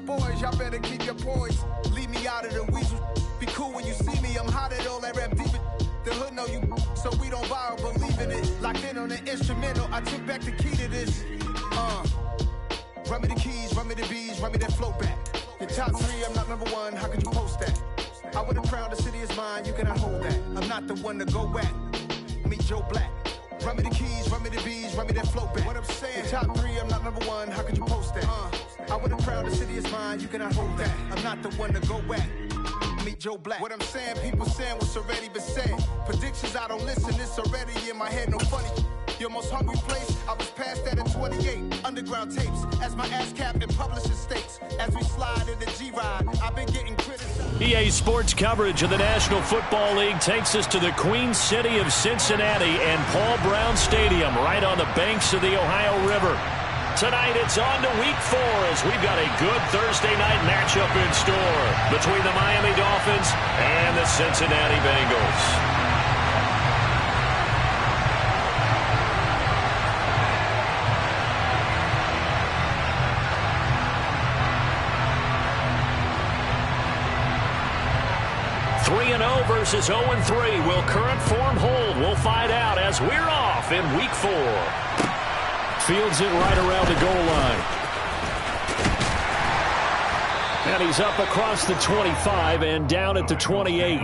boys, y'all better keep your poise. Leave me out of the weasel. Be cool when you see me, I'm hot at all that rap deep. The hood know you, so we don't borrow, believe in it. Locked in on the instrumental, I took back the key to this. Run me the keys, run me the bees, run me that flow back. The top 3, I'm not number 1, how could you post that? I would have crowned the city is mine, you cannot hold that. I'm not the one to go back. Meet Joe Black. Run me the keys, run me the bees, run me that flow back. What I'm saying, the top 3, I'm not number 1, how could you post that? I would have crowned the city is mine, you cannot hold that. I'm not the one to go back. Meet Joe Black. What I'm saying, people saying what's already been said. Predictions, I don't listen, it's already in my head, no funny. Your most hungry place, I was past that at 28. Underground tapes, as my ass cap and publishing states. As we slide in the G-Ride, I've been getting criticized. EA Sports coverage of the National Football League takes us to the Queen City of Cincinnati and Paul Brown Stadium, right on the banks of the Ohio River. Tonight it's on to Week 4 as we've got a good Thursday night matchup in store between the Miami Dolphins and the Cincinnati Bengals. Versus 0-3. Will current form hold? We'll find out as we're off in Week 4. Fields it right around the goal line. And he's up across the 25 and down at the 28.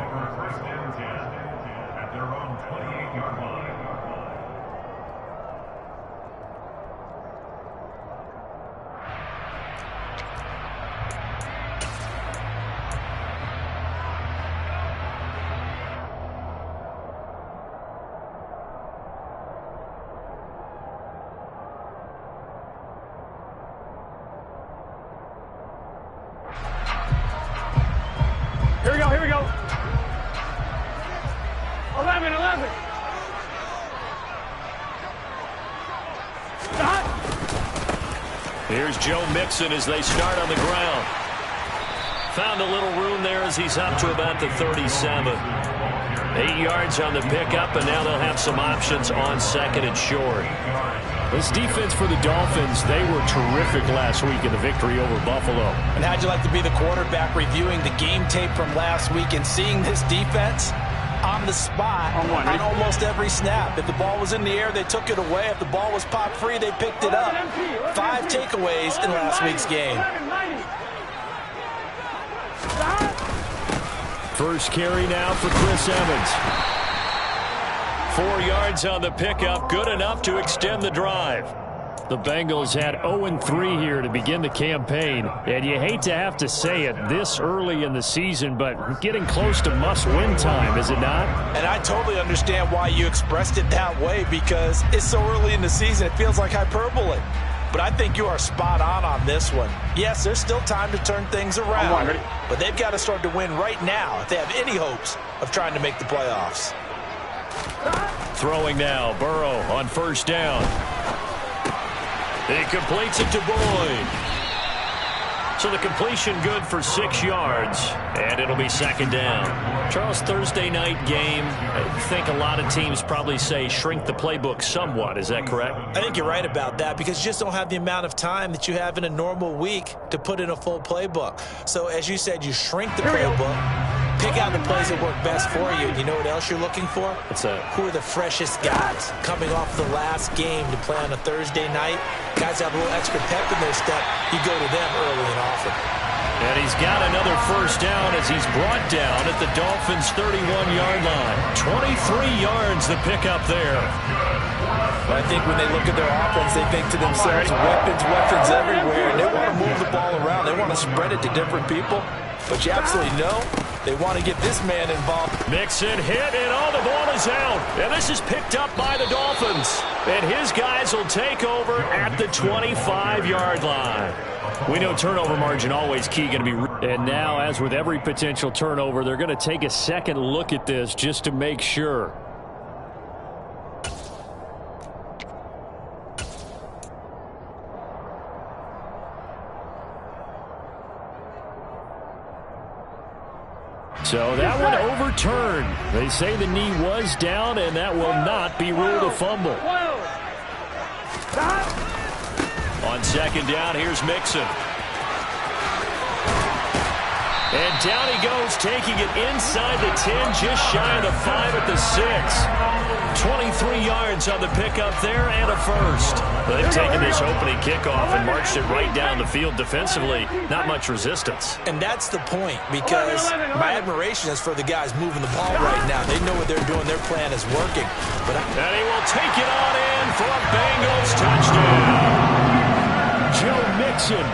Here we go. 11. Stop. Here's Joe Mixon as they start on the ground. Found a little room there as he's up to about the 37. 8 yards on the pickup, and now they'll have some options on second and short. This defense for the Dolphins, they were terrific last week in the victory over Buffalo. And how'd you like to be the quarterback reviewing the game tape from last week and seeing this defense on the spot on almost every snap? If the ball was in the air, they took it away. If the ball was popped free, they picked it up. 5 takeaways in last week's game. First carry now for Chris Evans. 4 yards on the pickup, good enough to extend the drive. The Bengals had 0-3 here to begin the campaign, and you hate to have to say it this early in the season, but getting close to must-win time, is it not? And I totally understand why you expressed it that way, because it's so early in the season, it feels like hyperbole. But I think you are spot on this one. Yes, there's still time to turn things around, but they've got to start to win right now if they have any hopes of trying to make the playoffs. Throwing now, Burrow on first down. He completes it to Boyd. So the completion good for 6 yards, and it'll be second down. Charles, Thursday night game, I think a lot of teams probably say shrink the playbook somewhat. Is that correct? I think you're right about that because you just don't have the amount of time that you have in a normal week to put in a full playbook. So as you said, you shrink the playbook, pick out the plays that work best for you. You know what else you're looking for? Who are the freshest guys coming off the last game to play on a Thursday night? Guys have a little extra pep in their step. You go to them early and often. And he's got another first down as he's brought down at the Dolphins' 31-yard line. 23 yards the pickup there. But I think when they look at their offense, they think to themselves, weapons everywhere. And they want to move the ball around. They want to spread it to different people. But you absolutely know they want to get this man involved. Mixon hit, and all the ball is out. And this is picked up by the Dolphins. And his guys will take over at the 25-yard line. We know turnover margin always key going to be. And now, as with every potential turnover, they're going to take a second look at this just to make sure. So that one overturned. They say the knee was down, and that will not be ruled a fumble. On second down, here's Mixon. down he goes, taking it inside the 10, just shy of the 5 at the 6. 23 yards on the pickup there and a first. They've taken this opening kickoff and marched it right down the field defensively. Not much resistance. And that's the point, because my admiration is for the guys moving the ball right now. They know what they're doing. Their plan is working. And he will take it on in for a Bengals touchdown. Joe Mixon,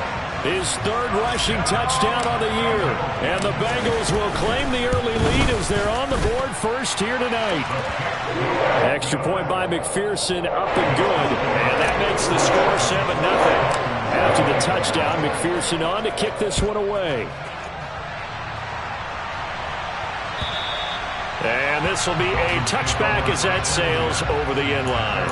his third rushing touchdown on the year. And the Bengals will claim the early lead as they're on the board first here tonight. Extra point by McPherson, up and good. And that makes the score 7-0. After the touchdown, McPherson on to kick this one away. And this will be a touchback as that sails over the end line.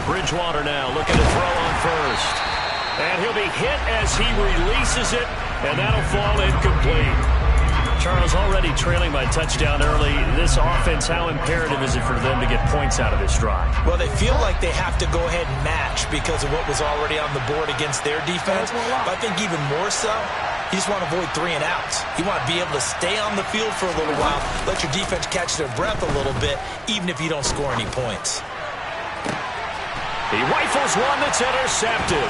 Bridgewater now looking to throw on first. And he'll be hit as he releases it, and that'll fall incomplete. Charles, already trailing by touchdown early. This offense, how imperative is it for them to get points out of this drive? Well, they feel like they have to go ahead and match because of what was already on the board against their defense. But I think even more so, you just want to avoid 3 and outs. You want to be able to stay on the field for a little while, let your defense catch their breath a little bit, even if you don't score any points. He rifles one that's intercepted.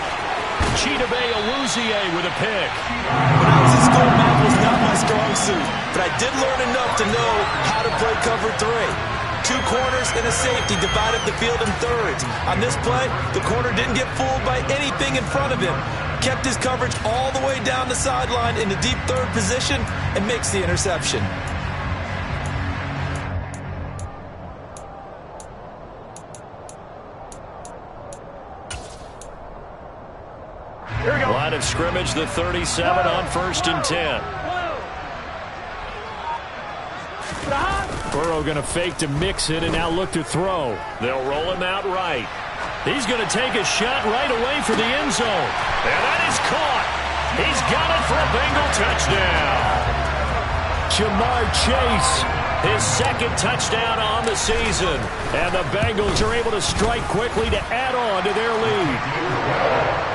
Chidobe Awuzie with a pick. When I was in school, math was not my strong suit, but I did learn enough to know how to play cover 3. 2 corners and a safety divided the field in thirds. On this play, the corner didn't get fooled by anything in front of him. Kept his coverage all the way down the sideline in the deep third position and makes the interception. Line of scrimmage, the 37 on 1st and 10. Burrow going to fake to mix it and now look to throw. They'll roll him out right. He's going to take a shot right away for the end zone. And that is caught. He's got it for a Bengal touchdown. Jamar Chase, his 2nd touchdown on the season. And the Bengals are able to strike quickly to add on to their lead.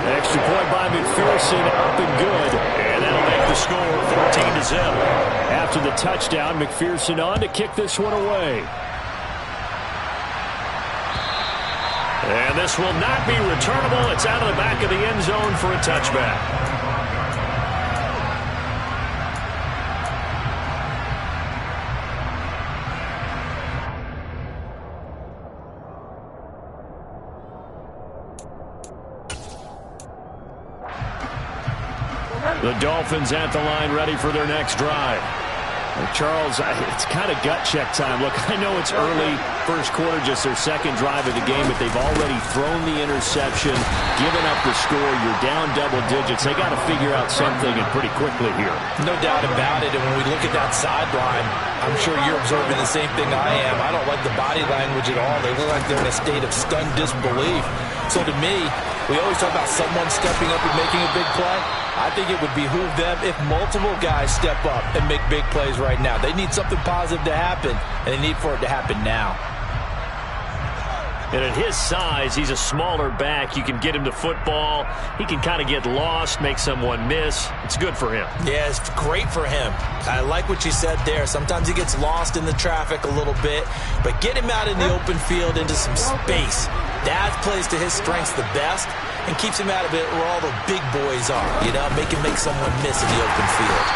Extra point by McPherson, up and good. And that'll make the score 14-0. After the touchdown, McPherson on to kick this one away. And this will not be returnable. It's out of the back of the end zone for a touchback. The Dolphins at the line, ready for their next drive. Charles, it's kind of gut check time. Look, I know it's early, first quarter, just their 2nd drive of the game, but they've already thrown the interception, given up the score. You're down double digits. They got to figure out something, and pretty quickly here. No doubt about it. And when we look at that sideline, I'm sure you're observing the same thing I am. I don't like the body language at all. They look like they're in a state of stunned disbelief. So to me, we always talk about someone stepping up and making a big play. I think it would behoove them if multiple guys step up and make big plays right now. They need something positive to happen, and they need for it to happen now. And at his size, he's a smaller back. You can get him to football. He can kind of get lost, make someone miss. It's good for him. Yeah, it's great for him. I like what you said there. Sometimes he gets lost in the traffic a little bit, but get him out in the open field into some space. That plays to his strengths the best and keeps him out of it where all the big boys are. You know, make someone miss in the open field.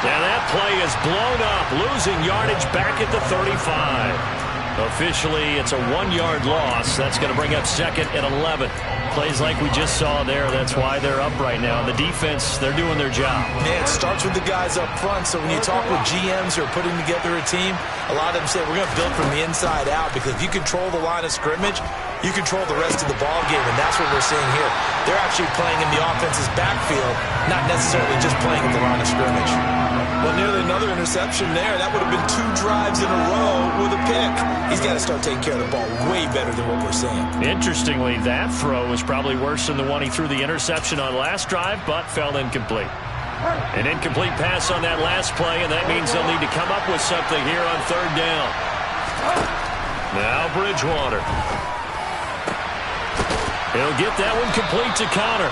And that play is blown up, losing yardage back at the 35. Officially, it's a 1-yard loss. That's going to bring up 2nd and 11. Plays like we just saw there. That's why they're up right now. The defense, they're doing their job. Yeah, it starts with the guys up front. So when you talk with GMs who are putting together a team, a lot of them say we're going to build from the inside out, because if you control the line of scrimmage, you control the rest of the ball game, and that's what we're seeing here. They're actually playing in the offense's backfield, not necessarily just playing at the line of scrimmage. Well, nearly another interception there. That would have been 2 drives in a row with a pick. He's got to start taking care of the ball way better than what we're seeing. Interestingly, that throw was probably worse than the one he threw the interception on last drive, but fell incomplete. An incomplete pass on that last play, and that means they'll need to come up with something here on 3rd down. Now Bridgewater. He'll get that one complete to Connor.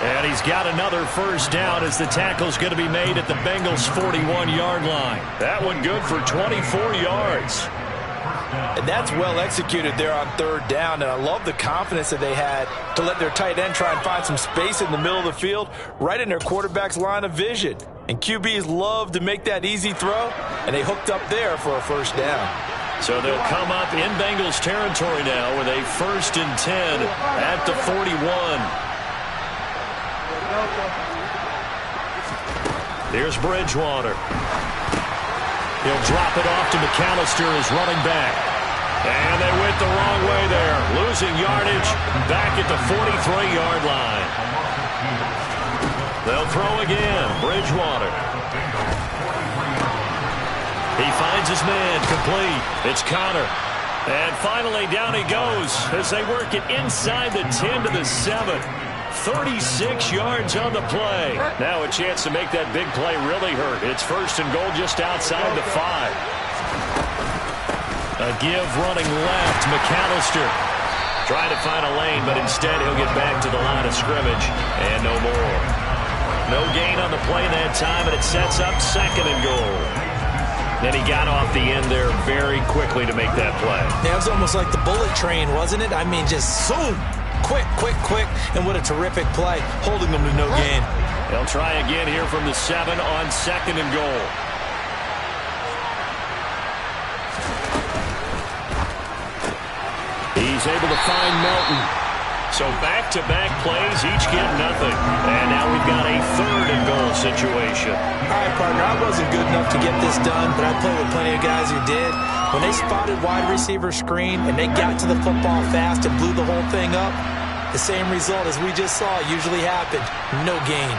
And he's got another 1st down as the tackle's going to be made at the Bengals' 41-yard line. That one good for 24 yards. And that's well executed there on 3rd down, and I love the confidence that they had to let their tight end try and find some space in the middle of the field, right in their quarterback's line of vision. And QBs love to make that easy throw, and they hooked up there for a 1st down. So they'll come up in Bengals territory now with a 1st and 10 at the 41. Here's Bridgewater. He'll drop it off to McAllister as running back. And they went the wrong way there. Losing yardage back at the 43-yard line. They'll throw again. Bridgewater. He finds his man complete. It's Connor. And finally down he goes as they work it inside the 10 to the 7. 36 yards on the play. Now a chance to make that big play really hurt. It's 1st and goal just outside the 5. A give running left. McAllister trying to find a lane, but instead he'll get back to the line of scrimmage. And no more. No gain on the play that time, and it sets up 2nd and goal. Then he got off the end there very quickly to make that play. Yeah, it was almost like the bullet train, wasn't it? I mean, just zoom. Quick, quick, quick, and what a terrific play, holding them to no gain. They'll try again here from the 7 on 2nd and goal. He's able to find Melton. So back-to-back plays, each get nothing. And now we've got a 3rd and goal situation. All right, partner, I wasn't good enough to get this done, but I played with plenty of guys who did. When they spotted wide receiver screen and they got to the football fast and blew the whole thing up, the same result as we just saw usually happened. No gain.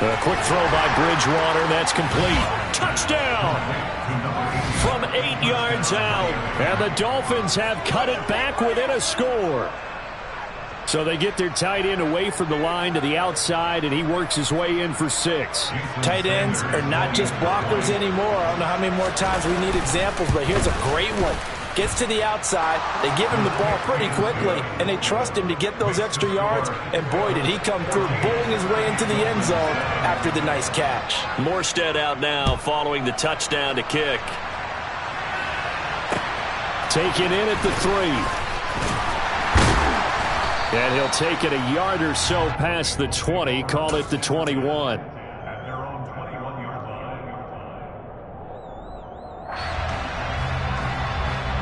A quick throw by Bridgewater. That's complete. Touchdown! From 8 yards out. And the Dolphins have cut it back within a score. So they get their tight end away from the line to the outside, and he works his way in for 6. Tight ends are not just blockers anymore. I don't know how many more times we need examples, but here's a great one. Gets to the outside, they give him the ball pretty quickly, and they trust him to get those extra yards, and boy, did he come through, bowling his way into the end zone after the nice catch. Morstead out now following the touchdown to kick. Taken in at the 3. And he'll take it a yard or so past the 20, call it the 21.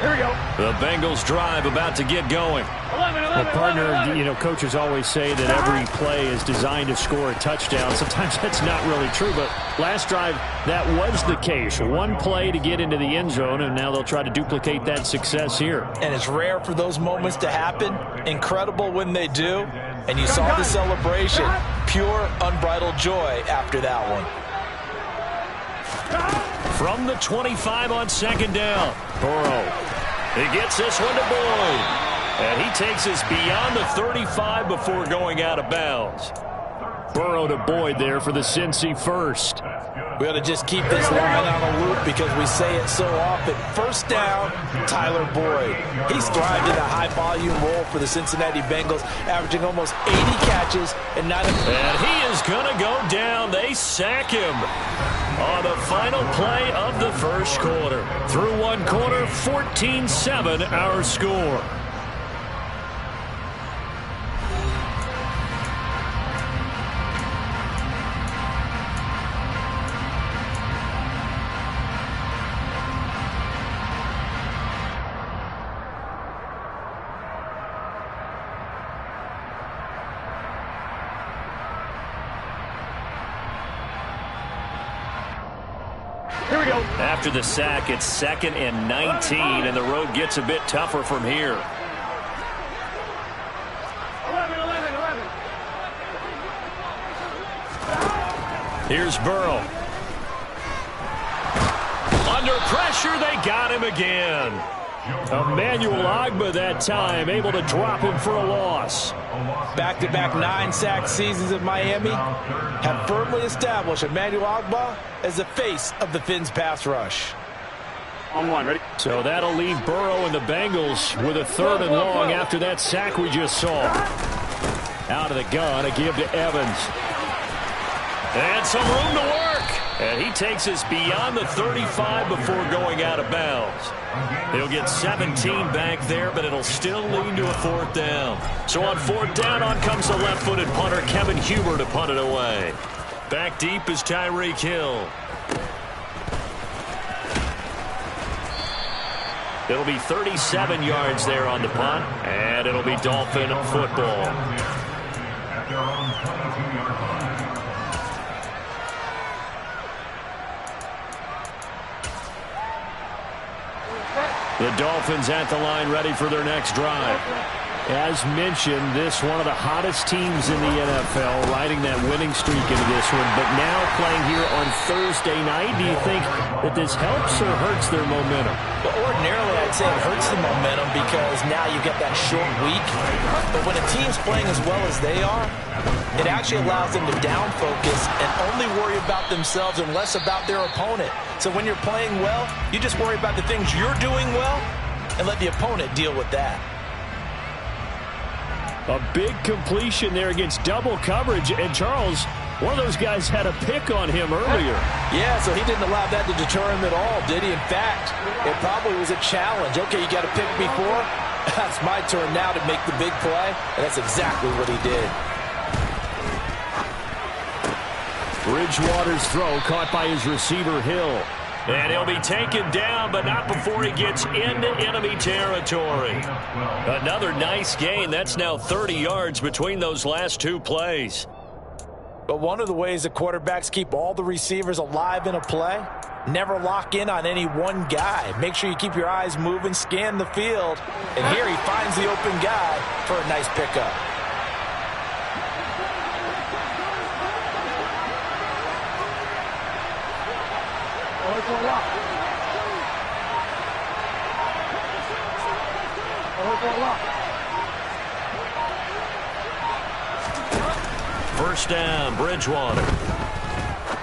Here we go. The Bengals drive about to get going. 11, Well, partner, you know, coaches always say that every play is designed to score a touchdown. Sometimes that's not really true, but last drive, that was the case. One play to get into the end zone, and now they'll try to duplicate that success here. And it's rare for those moments to happen. Incredible when they do. And you saw the celebration. Pure, unbridled joy after that one. From the 25 on 2nd down, Burrow. He gets this one to Boyd. And he takes us beyond the 35 before going out of bounds. Burrow to Boyd there for the Cincy first. We ought to just keep this line on a loop because we say it so often. 1st down, Tyler Boyd. He's thrived in a high-volume role for the Cincinnati Bengals, averaging almost 80 catches and not a... And he is going to go down. They sack him on the final play of the 1st quarter. Through 1 quarter, 14-7 our score. Here we go. After the sack, it's 2nd and 19, and the road gets a bit tougher from here. 11. Here's Burrow. Under pressure, they got him again. Emmanuel Ogbah that time, able to drop him for a loss. Back-to-back 9-sack seasons in Miami have firmly established Emmanuel Ogbah as the face of the Fins pass rush. On one, ready? So that'll leave Burrow and the Bengals with a 3rd and long after that sack we just saw. Out of the gun, a give to Evans. And some room to work. And he takes us beyond the 35 before going out of bounds. He'll get 17 back there, but it'll still lead to a 4th down. So on 4th down, on comes the left-footed punter, Kevin Huber, to punt it away. Back deep is Tyreek Hill. It'll be 37 yards there on the punt, and it'll be Dolphin football. The Dolphins at the line, ready for their next drive. As mentioned, this one of the hottest teams in the NFL, riding that winning streak into this one, but now playing here on Thursday night. Do you think that this helps or hurts their momentum? Well, ordinarily, I'd say it hurts the momentum because now you get that short week. But when a team's playing as well as they are, it actually allows them to down focus and only worry about themselves and less about their opponent. So when you're playing well, you just worry about the things you're doing well and let the opponent deal with that. A big completion there against double coverage. And Charles, one of those guys had a pick on him earlier. Yeah, so he didn't allow that to deter him at all, did he? In fact, it probably was a challenge. Okay, you got a pick before. That's my turn now to make the big play. And that's exactly what he did. Bridgewater's throw caught by his receiver, Hill. And he'll be taken down, but not before he gets into enemy territory. Another nice gain. That's now 30 yards between those last 2 plays. But one of the ways the quarterbacks keep all the receivers alive in a play, never lock in on any one guy. Make sure you keep your eyes moving, scan the field. And here he finds the open guy for a nice pickup. First down, Bridgewater.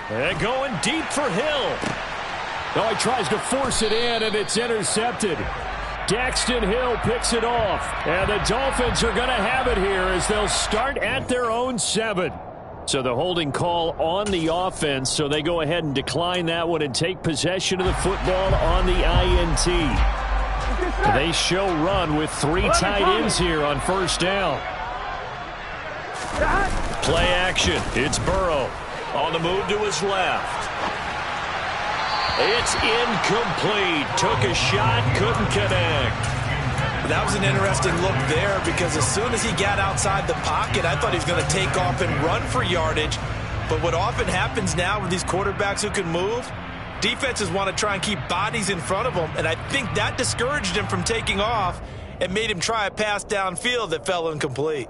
And going deep for Hill. Oh, he tries to force it in, and it's intercepted. Daxton Hill picks it off. And the Dolphins are going to have it here as they'll start at their own 7. So the holding call on the offense, so they go ahead and decline that one and take possession of the football on the INT. They show run with 3 tight ends here on first down. Play action. It's Burrow on the move to his left. It's incomplete. Took a shot, couldn't connect. That was an interesting look there because as soon as he got outside the pocket, I thought he was going to take off and run for yardage. But what often happens now with these quarterbacks who can move, defenses want to try and keep bodies in front of them, and I think that discouraged him from taking off and made him try a pass downfield that fell incomplete.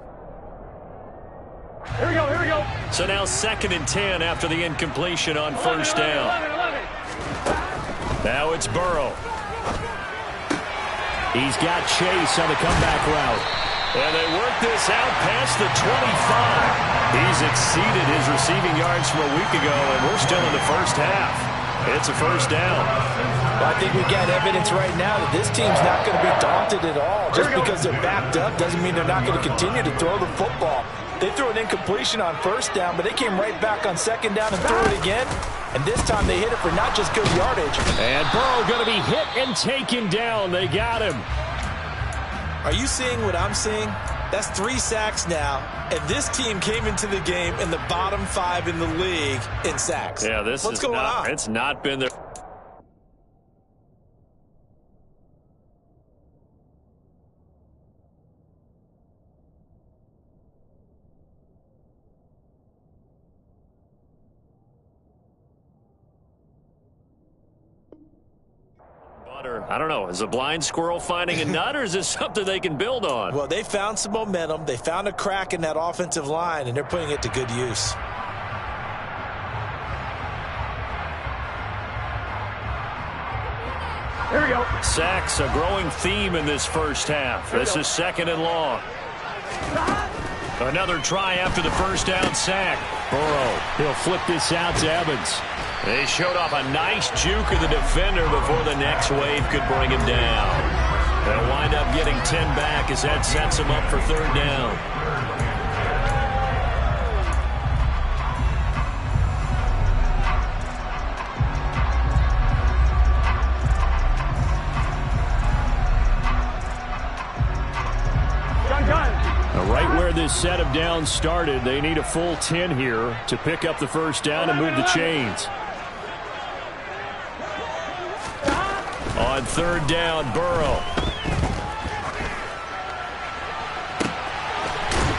Here we go, here we go. So now 2nd and 10 after the incompletion on first down. 11. Now it's Burrow. He's got Chase on the comeback route. And they work this out past the 25. He's exceeded his receiving yards from a week ago, and we're still in the first half. It's a first down. Well, I think we've got evidence right now that this team's not going to be daunted at all. Just because they're backed up doesn't mean they're not going to continue to throw the football. They threw an incompletion on first down, but they came right back on 2nd down and threw it again. And this time they hit it for not just good yardage. And Burrow going to be hit and taken down. They got him. Are you seeing what I'm seeing? That's 3 sacks now. And this team came into the game in the bottom 5 in the league in sacks. Yeah, What's going on? It's not been there. I don't know. Is a blind squirrel finding a nut, or is this something they can build on? Well, they found some momentum. They found a crack in that offensive line, and they're putting it to good use. Here we go. Sacks a growing theme in this first half. This is 2nd and long. Another try after the first down sack. Burrow, he'll flip this out to Evans. They showed off a nice juke of the defender before the next wave could bring him down. They'll wind up getting 10 back as that sets him up for 3rd down. Right where this set of downs started, they need a full 10 here to pick up the first down and move the chains. On 3rd down, Burrow.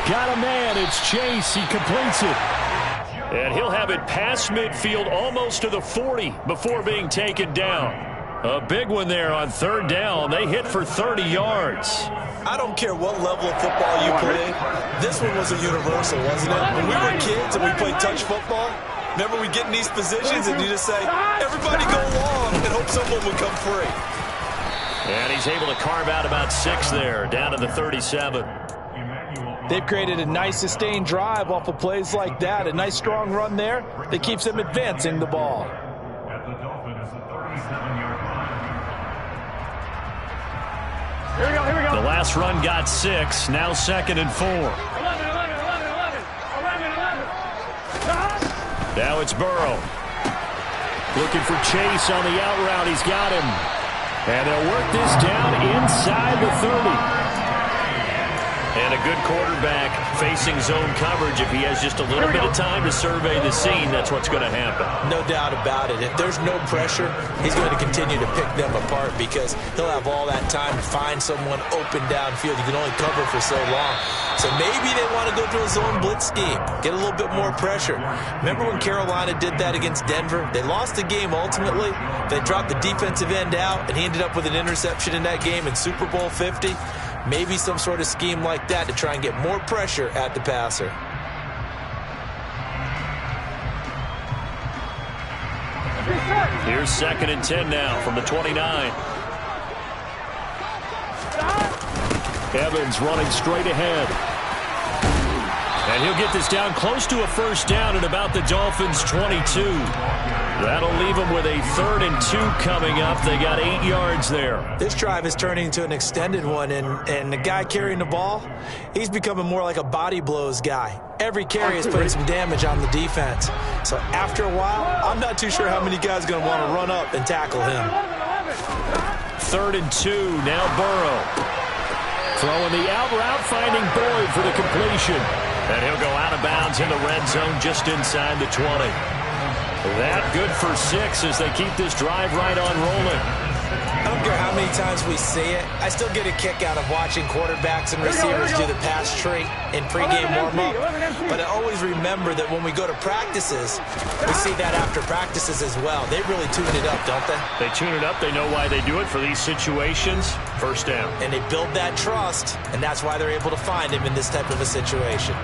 Got a man. It's Chase. He completes it. And he'll have it past midfield almost to the 40 before being taken down. A big one there on 3rd down. They hit for 30 yards. I don't care what level of football you play. This one was a universal, wasn't it? When we were kids and we played touch football, remember we get in these positions and you just say, everybody go long and hope someone would come free. And he's able to carve out about 6 there, down to the 37. They've created a nice sustained drive off of plays like that. A nice strong run there that keeps them advancing the ball. Here we go, here we go. The last run got 6, now 2nd and 4. 11. Now it's Burrow. Looking for Chase on the out route. He's got him. And they'll work this down inside the 30. And a good quarterback facing zone coverage. If he has just a little bit of time to survey the scene, that's what's going to happen. No doubt about it. If there's no pressure, he's going to continue to pick them apart because he'll have all that time to find someone open downfield. You can only cover for so long. So maybe they want to go to a zone blitz scheme, get a little bit more pressure. Remember when Carolina did that against Denver? They lost the game ultimately. They dropped the defensive end out, and he ended up with an interception in that game in Super Bowl 50. Maybe some sort of scheme like that to try and get more pressure at the passer. Here's 2nd and 10 now from the 29. Evans running straight ahead. And he'll get this down close to a first down at about the Dolphins' 22. That'll leave them with a 3rd and 2 coming up. They got 8 yards there. This drive is turning into an extended one, and the guy carrying the ball, he's becoming more like a body blows guy. Every carry is putting some damage on the defense. So after a while, I'm not too sure how many guys are going to want to run up and tackle him. 3rd and 2, now Burrow. Throwing the out route, finding Boyd for the completion. And he'll go out of bounds in the red zone just inside the 20. That good for 6 as they keep this drive right on rolling. I don't care how many times we see it. I still get a kick out of watching quarterbacks and receivers do the pass tree in pregame warm-up. But I always remember that when we go to practices, we see that after practices as well. They really tune it up, don't they? They tune it up. They know why they do it for these situations. First down. And they build that trust, and that's why they're able to find him in this type of a situation.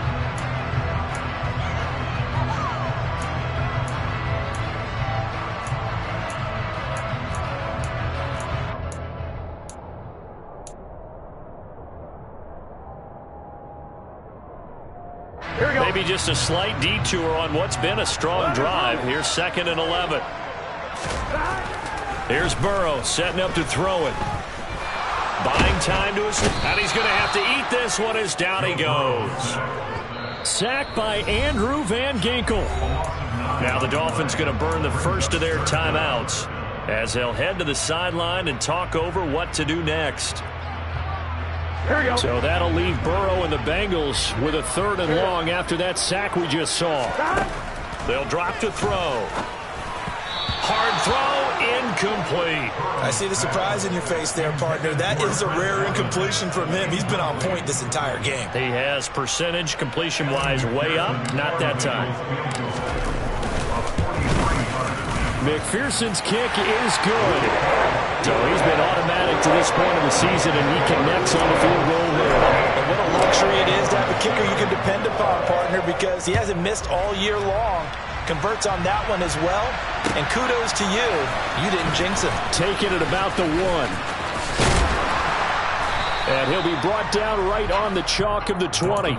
Maybe just a slight detour on what's been a strong drive. Here's 2nd and 11. Here's Burrow setting up to throw it. Buying time to his... And he's going to have to eat this one as down he goes. Sacked by Andrew Van Ginkel. Now the Dolphins going to burn the first of their timeouts as they'll head to the sideline and talk over what to do next. So that'll leave Burrow and the Bengals with a 3rd and long after that sack we just saw. They'll drop to throw. Hard throw, incomplete. I see the surprise in your face there, partner. That is a rare incompletion from him. He's been on point this entire game. He has percentage completion-wise way up. Not that time. McPherson's kick is good. So he's been automatic to this point of the season, and he connects on the field goal there. And what a luxury it is to have a kicker you can depend upon, partner, because he hasn't missed all year long. converts on that one as well. And kudos to you. You didn't jinx him. Taking it about the 1. And he'll be brought down right on the chalk of the 20.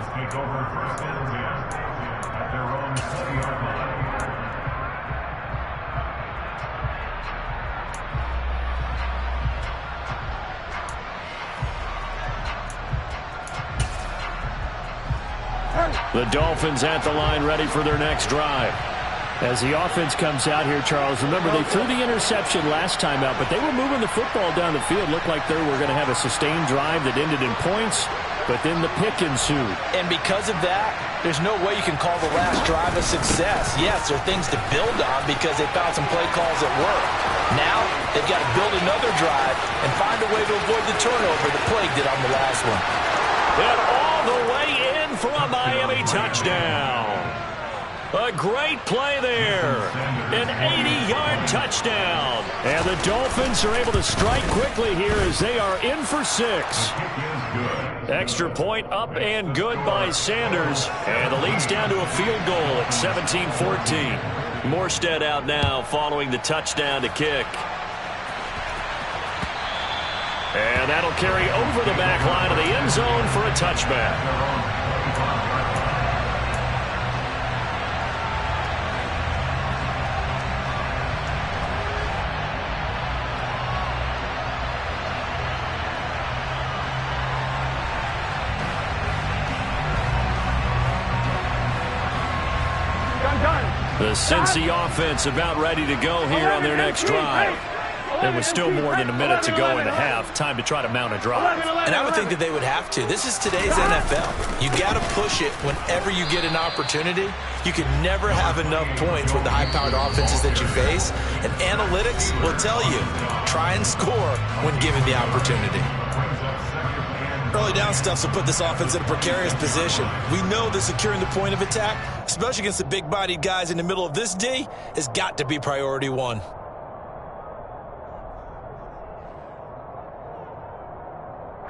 The Dolphins at the line ready for their next drive. As the offense comes out here, Charles, remember they threw the interception last time out, but they were moving the football down the field. Looked like they were going to have a sustained drive that ended in points, but then the pick ensued. And because of that, there's no way you can call the last drive a success. Yes, there are things to build on because they found some play calls that work. Now, they've got to build another drive and find a way to avoid the turnover the Plague did on the last one. And all the way in for a Miami touchdown. A great play there. An 80-yard touchdown. And the Dolphins are able to strike quickly here as they are in for 6. Extra point up and good by Sanders. And the lead's down to a field goal at 17-14. Morstead out now following the touchdown to kick. And that'll carry over the back line of the end zone for a touchback. The Cincy offense about ready to go here on their next drive. There was still more than a minute to go in the half. Time to try to mount a drive. And I would think that they would have to. This is today's NFL. You got to push it whenever you get an opportunity. You can never have enough points with the high-powered offenses that you face. And analytics will tell you, try and score when given the opportunity. Early down stuff will put this offense in a precarious position. We know that securing the point of attack, especially against the big-bodied guys in the middle of this D, has got to be priority 1.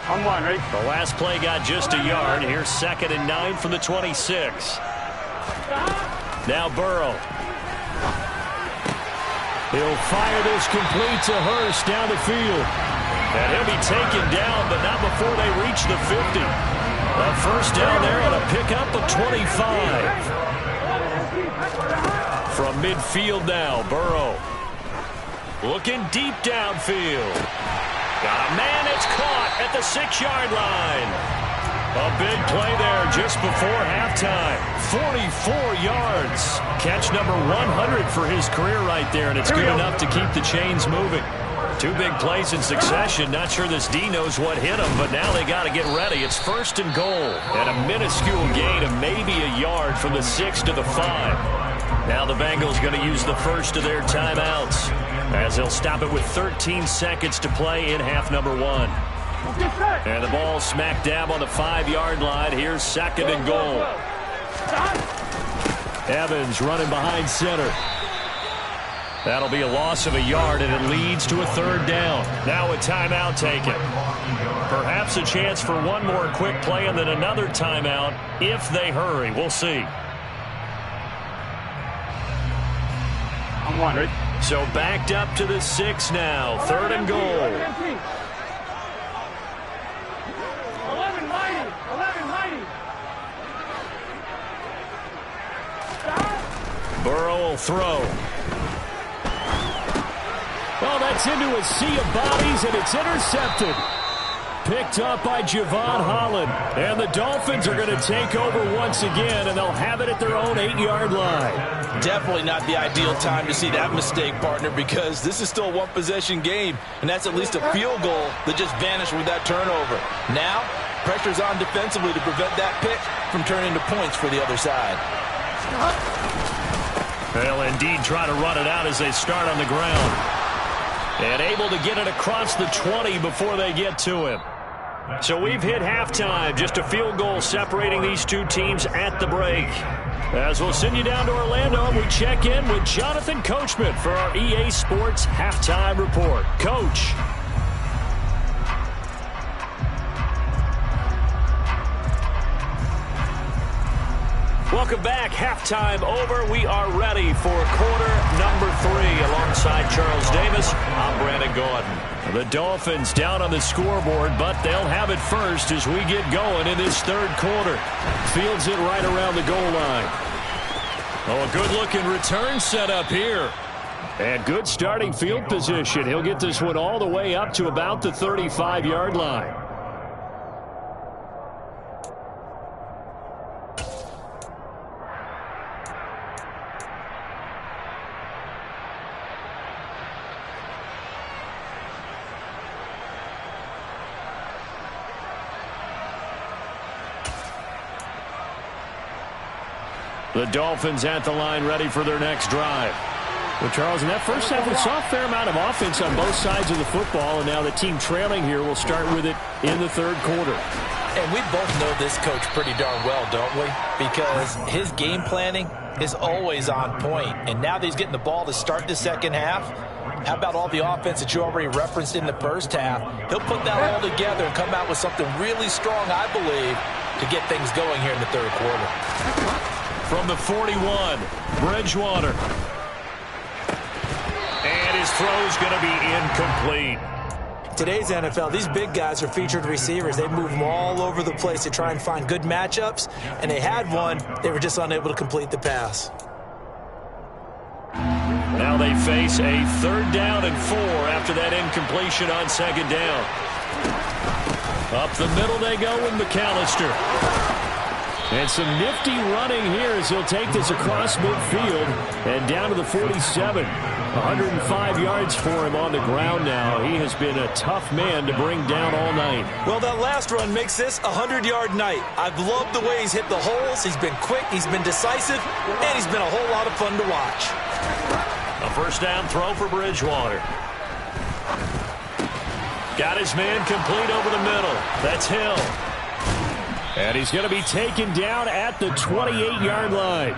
On 1, ready? The last play got just a yard. Here's 2nd and 9 from the 26. Now Burrow. He'll fire this complete to Hurst down the field. And he'll be taken down, but not before they reach the 50. A first down there on a pickup of 25. From midfield now, Burrow. Looking deep downfield. Got a man that's caught at the 6-yard line. A big play there just before halftime. 44 yards. Catch number 100 for his career right there, and it's good enough to keep the chains moving. 2 big plays in succession. Not sure this D knows what hit him, but now they got to get ready. It's 1st and goal, and a minuscule gain of maybe a yard from the 6 to the 5. Now the Bengals going to use the first of their timeouts, as they'll stop it with 13 seconds to play in half number 1. And the ball smack dab on the 5-yard line. Here's 2nd and goal. Evans running behind center. That'll be a loss of a yard, and it leads to a 3rd down. Now a timeout taken. Perhaps a chance for one more quick play and then another timeout if they hurry. We'll see. On 1, ready? So backed up to the 6 now. 3rd and goal. 11 mighty. Burrow will throw. Well, that's into a sea of bodies, and it's intercepted. Picked up by Javon Holland. And the Dolphins are going to take over once again, and they'll have it at their own 8-yard line. Definitely not the ideal time to see that mistake, partner, because this is still a one-possession game, and that's at least a field goal that just vanished with that turnover. Now, pressure's on defensively to prevent that pick from turning to points for the other side. They'll indeed try to run it out as they start on the ground. And able to get it across the 20 before they get to him. So we've hit halftime. Just a field goal separating these two teams at the break. As we'll send you down to Orlando, and we check in with Jonathan Coachman for our EA Sports Halftime Report. Coach. Welcome back. Halftime over. We are ready for quarter number 3. Alongside Charles Davis, I'm Brandon Gaudin. The Dolphins down on the scoreboard, but they'll have it first as we get going in this third quarter. Fields it right around the goal line. Oh, a good-looking return set up here. And good starting field position. He'll get this one all the way up to about the 35-yard line. The Dolphins at the line ready for their next drive. Well, Charles, in that first half, we saw a fair amount of offense on both sides of the football, and now the team trailing here will start with it in the third quarter. And we both know this coach pretty darn well, don't we? Because his game planning is always on point. And now that he's getting the ball to start the second half, how about all the offense that you already referenced in the first half? He'll put that all together and come out with something really strong, I believe, to get things going here in the third quarter. From the 41, Bridgewater. And his throw's going to be incomplete. Today's NFL, these big guys are featured receivers. They move them all over the place to try and find good matchups, and they had one. They were just unable to complete the pass. Now they face a 3rd down and 4 after that incompletion on 2nd down. Up the middle they go with McAllister. And some nifty running here as he'll take this across midfield and down to the 47. 105 yards for him on the ground now. He has been a tough man to bring down all night. Well, that last run makes this a 100-yard night. I've loved the way he's hit the holes. He's been quick, he's been decisive, and he's been a whole lot of fun to watch. A first down throw for Bridgewater. Got his man complete over the middle. That's Hill. And he's going to be taken down at the 28-yard line.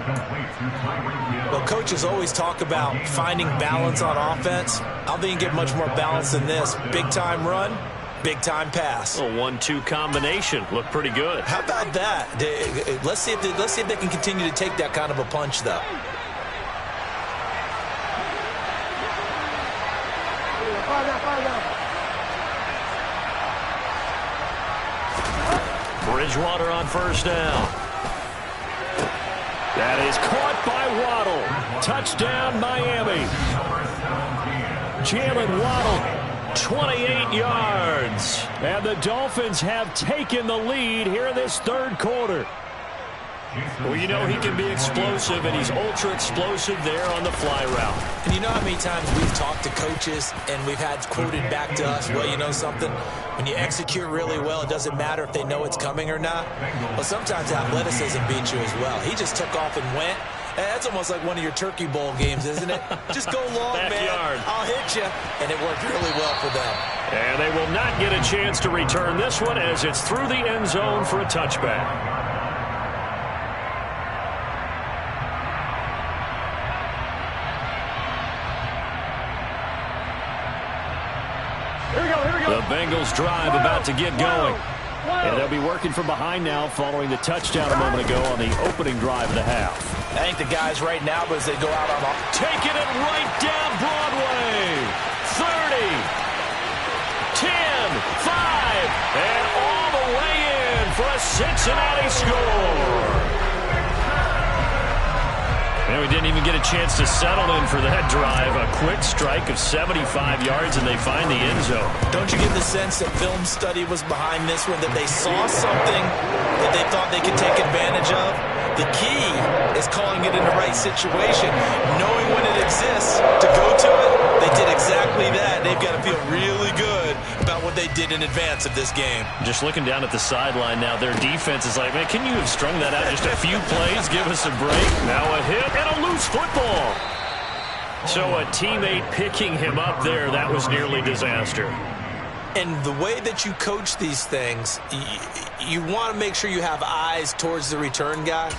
Well, coaches always talk about finding balance on offense. I don't think you get much more balance than this. Big-time run, big-time pass. A 1-2 combination. Looked pretty good. How about that? Let's see if they can continue to take that kind of a punch, though. Bridgewater on first down. That is caught by Waddle. Touchdown, Miami. Jalen Waddle, 28 yards. And the Dolphins have taken the lead here in this third quarter. Well, you know he can be explosive, and he's ultra-explosive there on the fly route. And you know how many times we've talked to coaches, and we've had quoted back to us, well, you know something? When you execute really well, it doesn't matter if they know it's coming or not. Well, sometimes athleticism beats you as well. He just took off and went. And that's almost like one of your Turkey Bowl games, isn't it? Just go long, man. I'll hit you. And it worked really well for them. And they will not get a chance to return this one as it's through the end zone for a touchback. The Bengals drive about to get going. And they'll be working from behind now following the touchdown a moment ago on the opening drive of the half. I think the guys right now, as they go out on taking it right down Broadway. 30, 10, 5, and all the way in for a Cincinnati score. And we didn't even get a chance to settle in for that drive. A quick strike of 75 yards, and they find the end zone. Don't you get the sense that film study was behind this one, that they saw something that they thought they could take advantage of? The key is calling it in the right situation, knowing when it exists to go to it. They did exactly that. They've got to feel really good about what they did in advance of this game. Just looking down at the sideline now, their defense is like, man, can you have strung that out just a few plays? Give us a break. Now a hit and a loose football. So a teammate picking him up there, that was nearly disaster. And the way that you coach these things, you want to make sure you have eyes towards the return guy.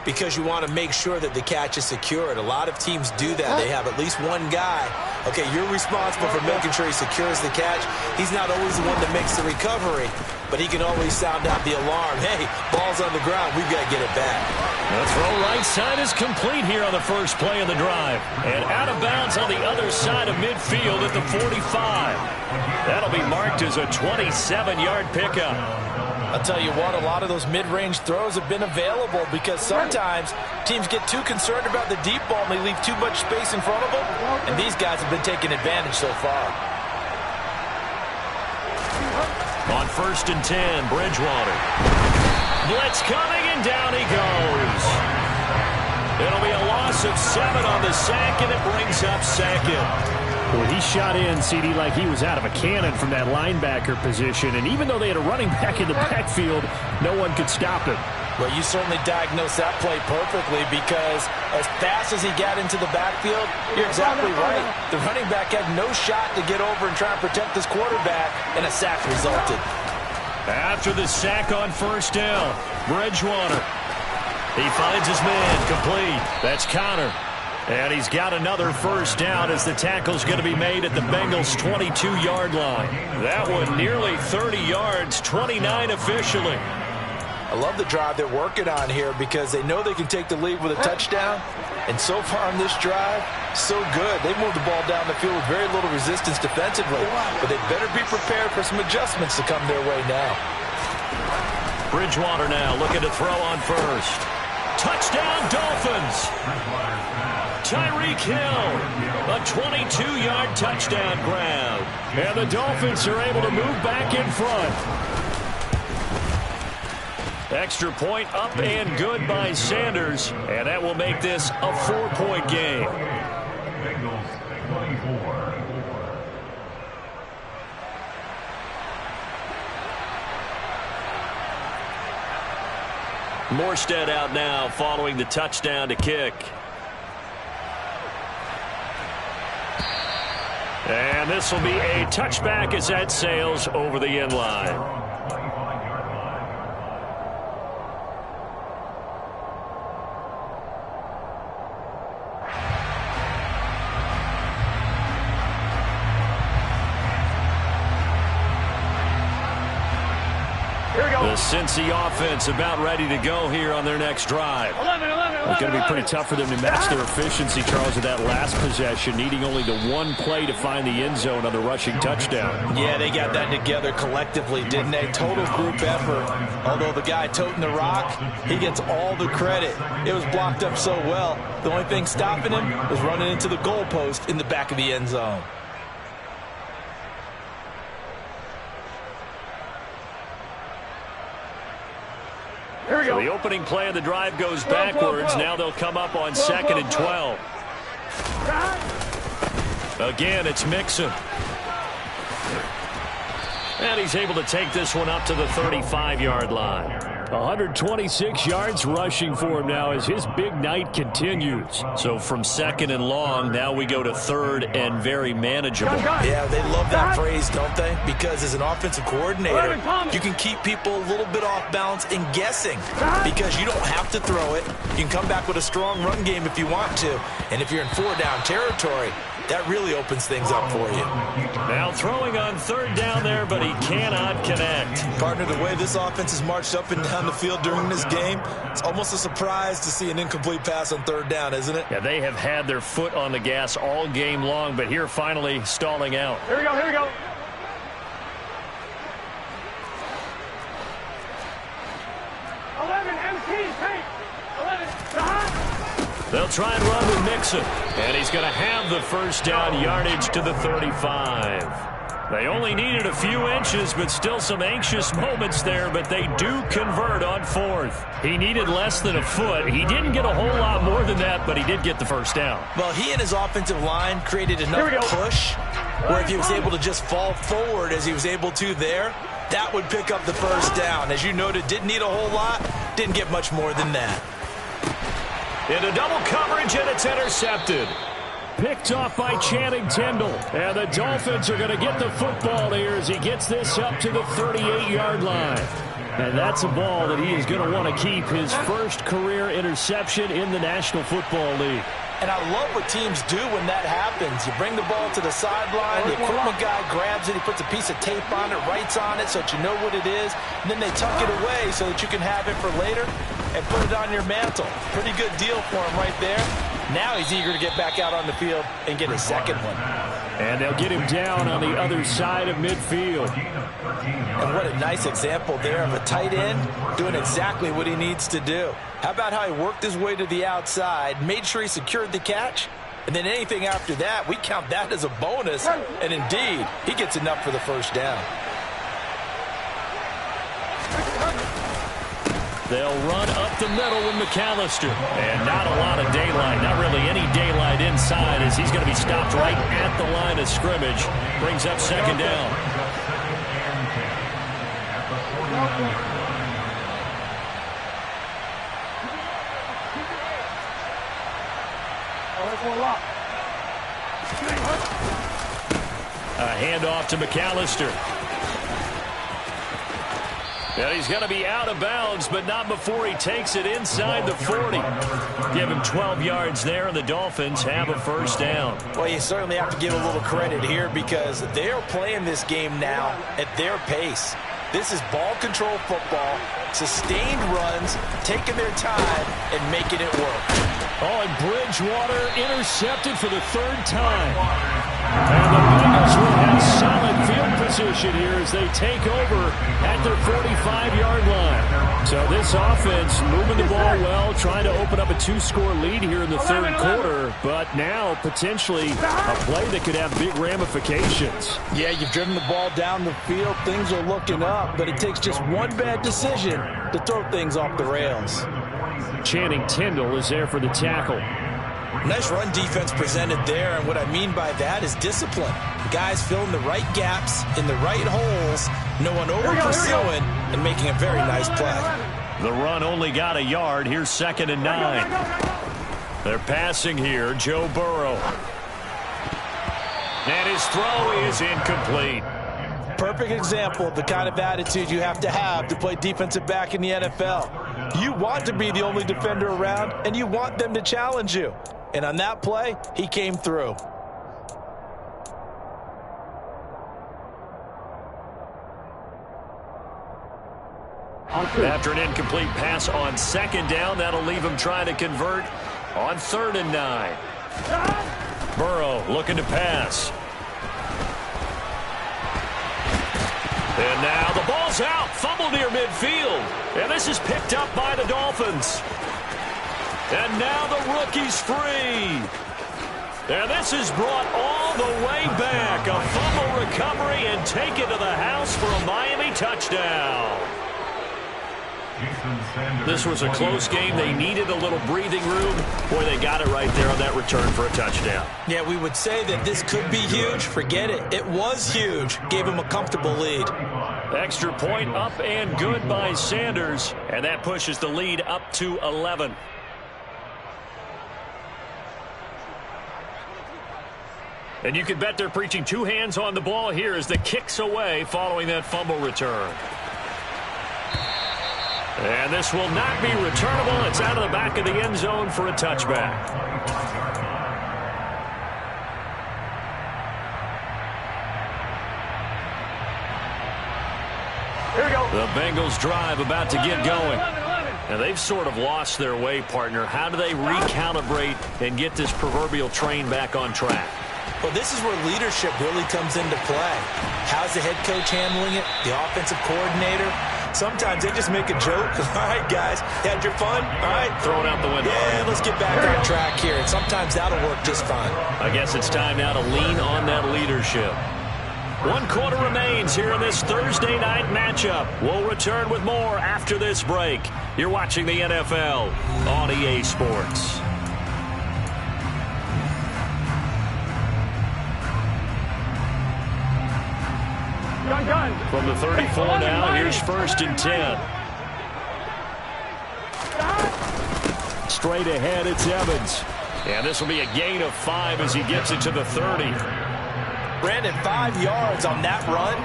because you want to make sure that the catch is secured. A lot of teams do that. They have at least one guy. Okay, you're responsible for making sure he secures the catch. He's not always the one that makes the recovery, but he can always sound out the alarm. Hey, ball's on the ground. We've got to get it back. The throw right side is complete here on the first play of the drive. And out of bounds on the other side of midfield at the 45. That'll be marked as a 27-yard pickup. I'll tell you what, a lot of those mid-range throws have been available because sometimes teams get too concerned about the deep ball and they leave too much space in front of them. And these guys have been taking advantage so far. On 1st and 10, Bridgewater. Blitz coming, and down he goes. It'll be a loss of 7 on the sack, and it brings up 2nd. Well, he shot in, CD, like he was out of a cannon from that linebacker position. And even though they had a running back in the backfield, no one could stop him. Well, you certainly diagnosed that play perfectly because as fast as he got into the backfield, you're exactly right. The running back had no shot to get over and try and protect this quarterback, and a sack resulted. After the sack on 1st down, Bridgewater. He finds his man complete. That's Connor. And he's got another 1st down as the tackle's going to be made at the Bengals' 22-yard line. That one nearly 30 yards, 29 officially. I love the drive they're working on here because they know they can take the lead with a touchdown. And so far on this drive, so good. They moved the ball down the field with very little resistance defensively. But they better be prepared for some adjustments to come their way now. Bridgewater now looking to throw on 1st. Touchdown, Dolphins! Tyreek Hill, a 22-yard touchdown grab. And the Dolphins are able to move back in front. Extra point up and good by Sanders, and that will make this a 4-point game. Morstead out now following the touchdown to kick. And this will be a touchback as that sails over the end line. The Cincy offense about ready to go here on their next drive. It's going to be pretty tough for them to match their efficiency, Charles, of that last possession, needing only the one play to find the end zone on the rushing touchdown. Yeah, they got that together collectively, didn't they? Total group effort. Although the guy toting the rock, he gets all the credit. It was blocked up so well. The only thing stopping him was running into the goalpost in the back of the end zone. Here we go. So the opening play of the drive goes backwards. Now they'll come up on 2nd and 12. Again, it's Mixon. And he's able to take this one up to the 35-yard line. 126 yards rushing for him now as his big night continues. So from 2nd and long, now we go to 3rd and very manageable. Yeah, they love that phrase, don't they? Because as an offensive coordinator, you can keep people a little bit off balance and guessing because you don't have to throw it. You can come back with a strong run game if you want to. And if you're in 4-down territory, that really opens things up for you. Now throwing on 3rd down there, but he cannot connect. Partner, the way this offense has marched up and down the field during this game, it's almost a surprise to see an incomplete pass on 3rd down, isn't it? Yeah, they have had their foot on the gas all game long, but here finally stalling out. Here we go, here we go. They'll try and run with Mixon, and he's going to have the 1st down yardage to the 35. They only needed a few inches, but still some anxious moments there, but they do convert on 4th. He needed less than a foot. He didn't get a whole lot more than that, but he did get the 1st down. Well, he and his offensive line created enough push where if he was able to just fall forward as he was able to there, that would pick up the 1st down. As you noted, didn't need a whole lot, didn't get much more than that. Into double coverage, and it's intercepted. Picked off by Channing Tindall. And the Dolphins are going to get the football here as he gets this up to the 38-yard line. And that's a ball that he is going to want to keep, his first career interception in the National Football League. And I love what teams do when that happens. You bring the ball to the sideline, the equipment guy grabs it, he puts a piece of tape on it, writes on it so that you know what it is, and then they tuck it away so that you can have it for later and put it on your mantle. Pretty good deal for him right there. Now he's eager to get back out on the field and get a second one. And they'll get him down on the other side of midfield. And what a nice example there of a tight end doing exactly what he needs to do. How about how he worked his way to the outside, made sure he secured the catch, and then anything after that, we count that as a bonus. And indeed, he gets enough for the first down. They'll run up the middle with McAllister. And not a lot of daylight, not really any daylight inside, as he's going to be stopped right at the line of scrimmage. Brings up second down. A handoff to McAllister. Well, he's going to be out of bounds, but not before he takes it inside the 40. Give him 12 yards there, and the Dolphins have a first down. Well, you certainly have to give a little credit here because they're playing this game now at their pace. This is ball control football, sustained runs, taking their time, and making it work. Oh, and Bridgewater intercepted for the third time. And the Bengals will have solid field position here as they take over at their 45-yard line. So this offense moving the ball well, trying to open up a two-score lead here in the third quarter, but now potentially a play that could have big ramifications. Yeah, you've driven the ball down the field. Things are looking up, but it takes just one bad decision to throw things off the rails. Channing Tindall is there for the tackle. Nice run defense presented there, and what I mean by that is discipline. Guys filling the right gaps in the right holes, no one over-pursuing, and making a very nice play. The run only got a yard. Here's 2nd and 9. They're passing here, Joe Burrow. And his throw is incomplete. Perfect example of the kind of attitude you have to play defensive back in the NFL. You want to be the only defender around, and you want them to challenge you. And on that play, he came through. After an incomplete pass on 2nd down, that'll leave him trying to convert on 3rd and 9. Burrow looking to pass. And now the ball's out. Fumble near midfield. And this is picked up by the Dolphins. And now the rookie's free. And this is brought all the way back. A fumble recovery and take it to the house for a Miami touchdown. This was a close game. They needed a little breathing room. Boy, they got it right there on that return for a touchdown. Yeah, we would say that this could be huge. Forget it. It was huge. Gave him a comfortable lead. Extra point up and good by Sanders. And that pushes the lead up to 11. And you can bet they're preaching two hands on the ball here as the kick's away following that fumble return. And this will not be returnable. It's out of the back of the end zone for a touchback. Here we go. The Bengals drive about to get going. And they've sort of lost their way, partner. How do they recalibrate and get this proverbial train back on track? Well, this is where leadership really comes into play. How's the head coach handling it? The offensive coordinator? Sometimes they just make a joke. All right, guys, had your fun? All right. Throw it out the window. Yeah, let's get back on track here. And sometimes that'll work just fine. I guess it's time now to lean on that leadership. 1 quarter remains here in this Thursday night matchup. We'll return with more after this break. You're watching the NFL on EA Sports. Gun. From the 34 now, here's 1st and 10. Straight ahead, it's Evans. And this will be a gain of 5 as he gets it to the 30. Brandon, 5 yards on that run.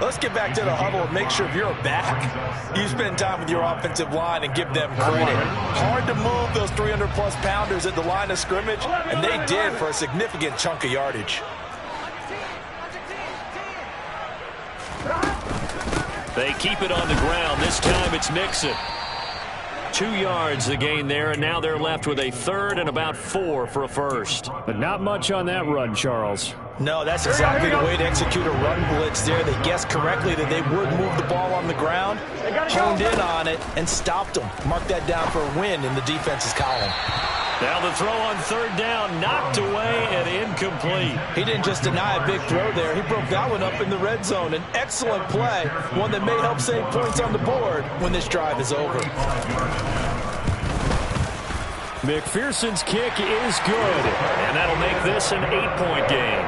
Let's get back to the huddle and make sure if you're a back, you spend time with your offensive line and give them credit. Hard to move those 300-plus pounders at the line of scrimmage, and they did for a significant chunk of yardage. They keep it on the ground. This time it's Nixon. 2 yards the gain there, and now they're left with a third and about 4 for a first. But not much on that run, Charles. No, that's exactly the way to execute a run blitz there. They guessed correctly that they would move the ball on the ground, honed in on it, and stopped them. Mark that down for a win in the defense's column. Now the throw on third down, knocked away and incomplete. He didn't just deny a big throw there. He broke that one up in the red zone. An excellent play, one that may help save points on the board when this drive is over. McPherson's kick is good. And that'll make this an 8-point game.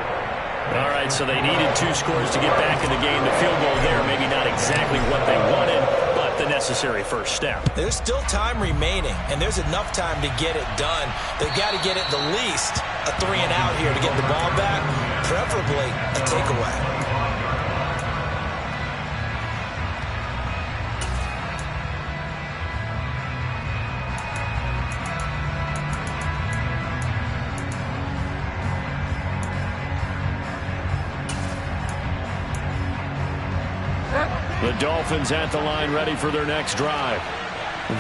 All right, so they needed 2 scores to get back in the game. The field goal there, maybe not exactly what they wanted, but the necessary first step. There's still time remaining, and there's enough time to get it done. They've got to get at the least a 3-and-out here to get the ball back, preferably a takeaway. The Dolphins at the line ready for their next drive.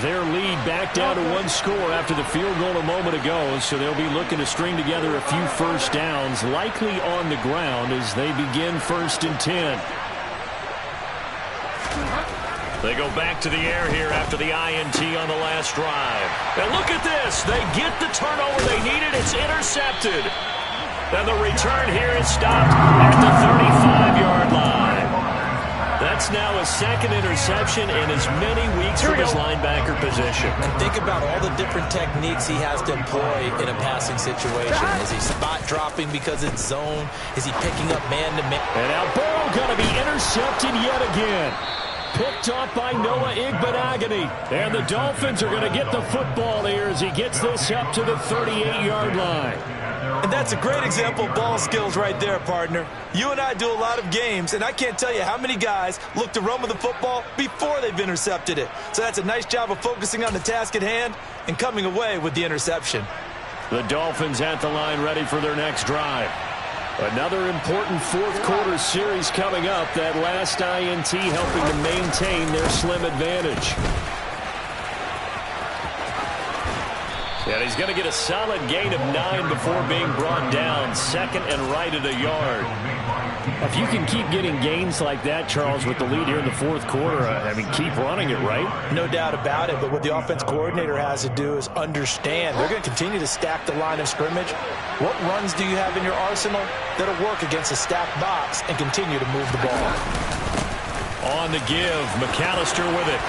Their lead back down to 1 score after the field goal a moment ago, so they'll be looking to string together a few first downs, likely on the ground as they begin 1st and 10. They go back to the air here after the INT on the last drive. And look at this. They get the turnover they needed. It's intercepted. And the return here is stopped at the 35-yard line. That's now a 2nd interception in as many weeks from his linebacker position. And think about all the different techniques he has to employ in a passing situation. Is he spot dropping because it's zone? Is he picking up man-to-man? And now Burrow going to be intercepted yet again. Picked off by Noah Igbenogany. And the Dolphins are going to get the football here as he gets this up to the 38-yard line. And that's a great example of ball skills right there, partner. You and I do a lot of games, and I can't tell you how many guys look to run with the football before they've intercepted it. So that's a nice job of focusing on the task at hand and coming away with the interception. The Dolphins at the line ready for their next drive. Another important 4th quarter series coming up. That last INT helping to maintain their slim advantage. And he's going to get a solid gain of 9 before being brought down. 2nd and right at a yard. If you can keep getting gains like that, Charles, with the lead here in the 4th quarter, I mean, keep running it, right? No doubt about it, but what the offense coordinator has to do is understand they're going to continue to stack the line of scrimmage. What runs do you have in your arsenal that'll work against a stacked box and continue to move the ball? On the give, McAllister with it.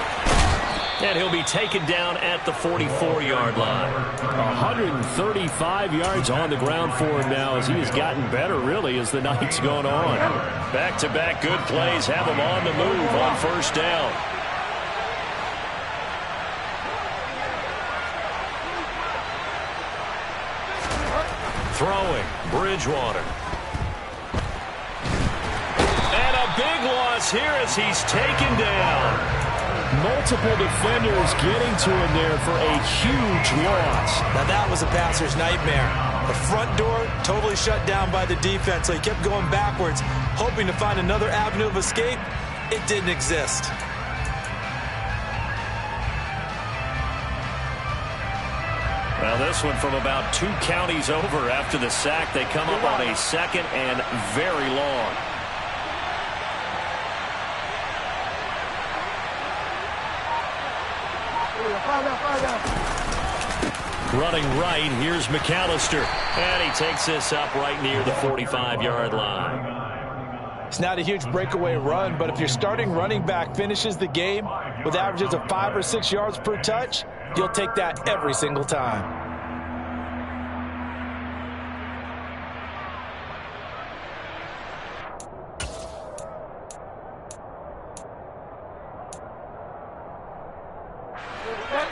And he'll be taken down at the 44-yard line. 135 yards on the ground for him now as he has gotten better, really, as the night's gone on. Back-to-back good plays have him on the move on 1st down. Throwing, Bridgewater. And a big loss here as he's taken down. Multiple defenders getting to him there for a huge loss. Now that was a passer's nightmare. The front door totally shut down by the defense, so he kept going backwards, hoping to find another avenue of escape. It didn't exist. Well, this one from about 2 counties over after the sack. They come up on a 2nd and very long. Running right, here's McAllister. And he takes this up right near the 45-yard line. It's not a huge breakaway run, but if your starting running back finishes the game with averages of 5 or 6 yards per touch, you'll take that every single time.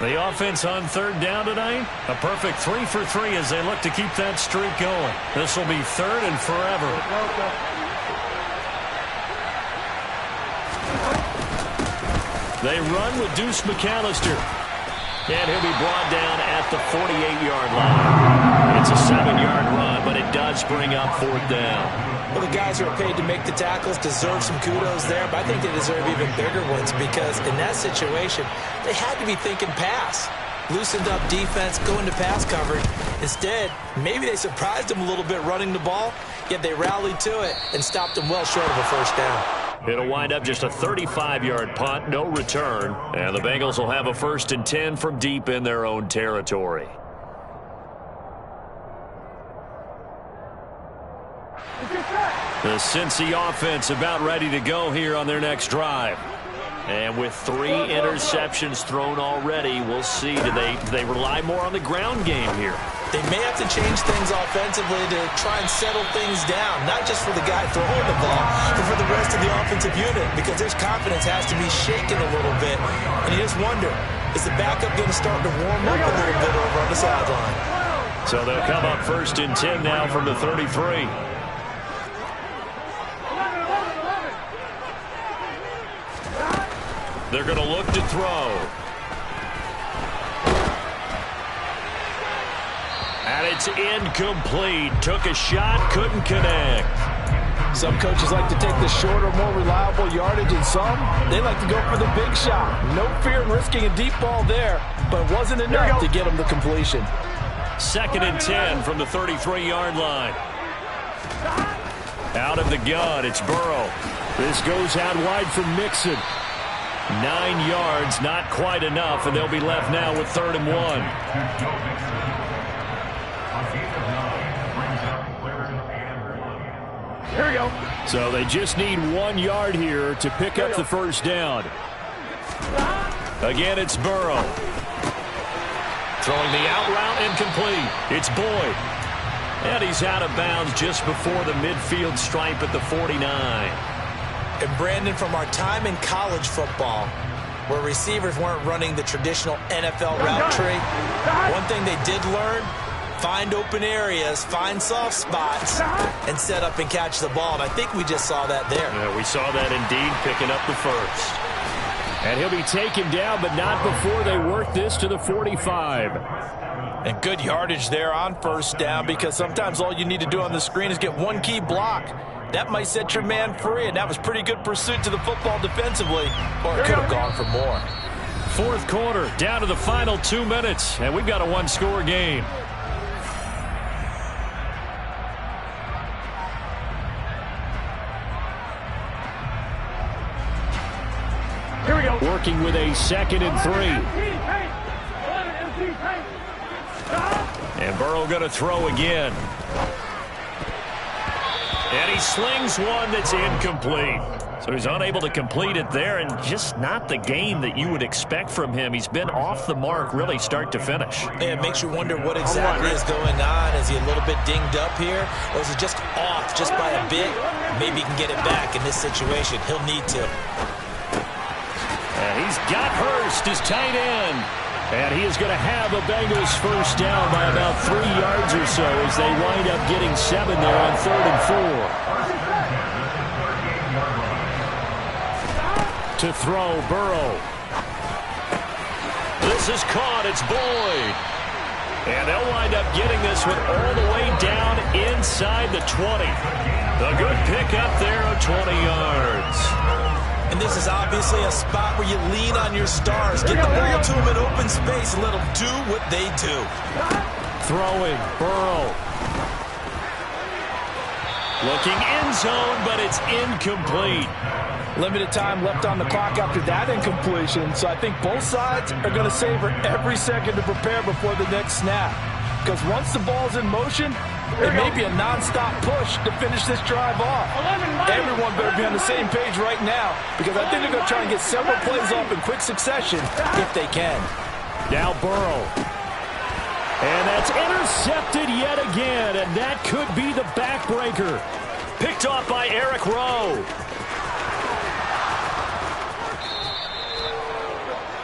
The offense on 3rd down tonight, a perfect 3 for 3 as they look to keep that streak going. This will be 3rd and forever. They run with Deuce McAllister. And he'll be brought down at the 48-yard line. It's a 7-yard run, but it does bring up 4th down. Well, the guys who are paid to make the tackles deserve some kudos there, but I think they deserve even bigger ones because in that situation, they had to be thinking pass. Loosened up defense, going to pass coverage. Instead, maybe they surprised him a little bit running the ball, yet they rallied to it and stopped him well short of a 1st down. It'll wind up just a 35-yard punt, no return. And the Bengals will have a 1st and 10 from deep in their own territory. The Cincy offense about ready to go here on their next drive. And with 3 interceptions thrown already, we'll see. Do they rely more on the ground game here? They may have to change things offensively to try and settle things down, not just for the guy throwing the ball, but for the rest of the offensive unit, because their confidence has to be shaken a little bit. And you just wonder, is the backup going to start to warm up a little bit over on the sideline? So they'll come up 1st and 10 now from the 33. They're going to look to throw. And it's incomplete. Took a shot, couldn't connect. Some coaches like to take the shorter, more reliable yardage, and some, they like to go for the big shot. No fear in risking a deep ball there, but it wasn't enough to get them the completion. 2nd and 10 from the 33-yard line. Out of the gun, it's Burrow. This goes out wide for Mixon. 9 yards, not quite enough, and they'll be left now with 3rd and 1. Here we go. So they just need 1 yard here to pick up the 1st down. Again, it's Burrow. Throwing the out route, incomplete. It's Boyd. And he's out of bounds just before the midfield stripe at the 49. And Brandon, from our time in college football, where receivers weren't running the traditional NFL route tree, one thing they did learn, find open areas, find soft spots, and set up and catch the ball. And I think we just saw that there. Yeah, we saw that indeed, picking up the 1st. And he'll be taken down, but not before they work this to the 45. And good yardage there on 1st down, because sometimes all you need to do on the screen is get one key block. That might set your man free, and that was pretty good pursuit to the football defensively, or it could have gone for more. 4th quarter, down to the final 2 minutes, and we've got a 1-score game. Here we go. Working with a 2nd and 3. And Burrow going to throw again. And he slings one that's incomplete. So he's unable to complete it there, and just not the game that you would expect from him. He's been off the mark really start to finish. Yeah, it makes you wonder what exactly is going on. Is he a little bit dinged up here, or is it just off just by a bit? Maybe he can get it back in this situation. He'll need to. And he's got Hurst, his tight end. And he is going to have a Bengals 1st down by about 3 yards or so as they wind up getting 7 there on 3rd and 4. To throw, Burrow. This is caught. It's Boyd. And they'll wind up getting this one all the way down inside the 20. A good pickup there of 20 yards. And this is obviously a spot where you lean on your stars. Get the ball to them in open space and let them do what they do. Throwing, Burrow. Looking end zone, but it's incomplete. Limited time left on the clock after that incompletion, so I think both sides are going to savor every second to prepare before the next snap. Because once the ball's in motion, it may be a non-stop push to finish this drive off. Everyone better be on the same page right now, because I think they're going to try and get several plays off in quick succession if they can. Now Burrow. And that's intercepted yet again, and that could be the backbreaker. Picked off by Eric Rowe.